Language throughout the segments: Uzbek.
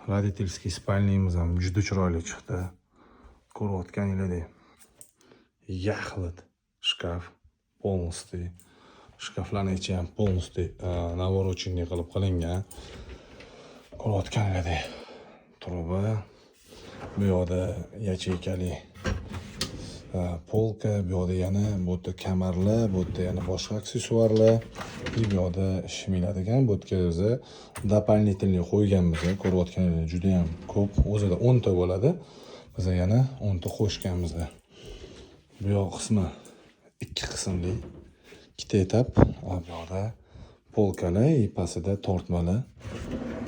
Родительский spalniyimiz ham juda chiroyli chiqdi. Ko'rayotganinglardek yaxlit shkaf полностью. Shkaflarning ichi ham полностью навороченный qilib qilingan. Ko'rayotganinglardek truba, bu yoqda yacheykali polka, bu yoqda yana bu yerda kamarlar, bu yerda yana boshqa aksessuarlar, bu yoqda shimiladigan, bu yerga o'zi дополнительный qo'yganmiz. Ko'rayotganingizdek juda ham ko'p, o'zida 10 ta bo'ladi. Biz yana 10 ta qo'shganmiz. Bu yoq qismi ikki qismli, ikkita etap, bu yoqda polkalar, pasida tortmalar.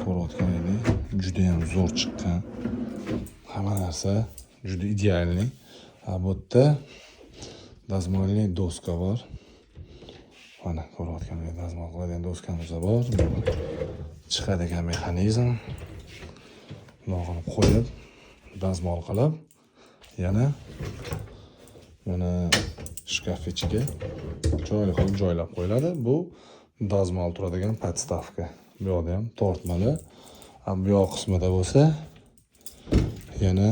Ko'rayotganingizdek juda ham zo'r chiqqan. Hamma narsa juda idealniy. Bu yerda dazmolli doska bor. Mana ko'rayotganingizdek dazmol qiladigan doskamiz bor. Chiqadigan mexanizm. Buni qo'yib, dazmol qilib, yana mana shkaf ichiga chiroyli qilib joylab qo'yiladi. Bu dazmol turadigan podstavka. Bu yoqda ham tortmalar. Bu yoq qismida bo'lsa yana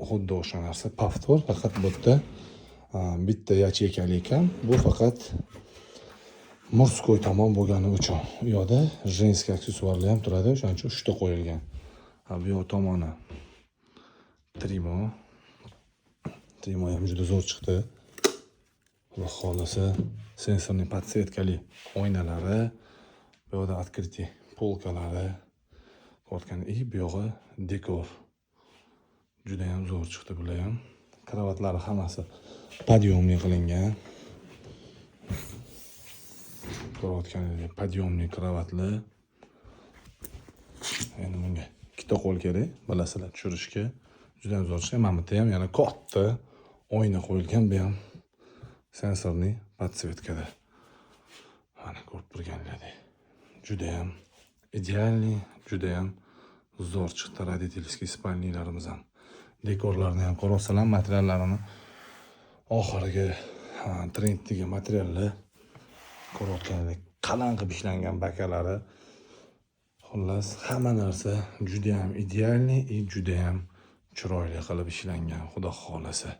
xuddi o'sha narsa повтор, faqat bu yerda bitta yacheykali ekan. Bu faqat murskoy tomon bo'lgani uchun. Bu yoqda женский aksessuarlar ham turadi, o'shaning uchun 3 ta qo'yilgan. Bu yoq tomoni trimo. Trimo ham juda zo'r chiqdi. Xudo xolasa sensorli podsetkali oynalari, bu yoqda открытие polkalari. Ko'rgan bu yog'i dekor. Juda ham zo'r chiqdi bular ham. Kravatlari hammasi подъемный qilingan. Ko'rayotganingizdek подъемный kravatlar. Endi bunga ikkita qo'l kerak, bilasizlar, tushirishga. Juda ham zo'r chiqdi. Mana bu yerda ham yana katta oyna qo'yilgan, bu ham sensorli podsetkada. Mana ko'rib turganinglardek. Juda ham idealniy, juda ham zo'r chiqdi родительский spalnilarimiz ham. Dekorlarni ham ko'rsalar, materiallarini oxirgi trenddagi materiallar. Ko'rayotganingdek qalin qilib ishlangan bakalari. Xullas, hamma narsa juda ham idealniy, juda ham chiroyli qilib ishlangan, xudo xolasa.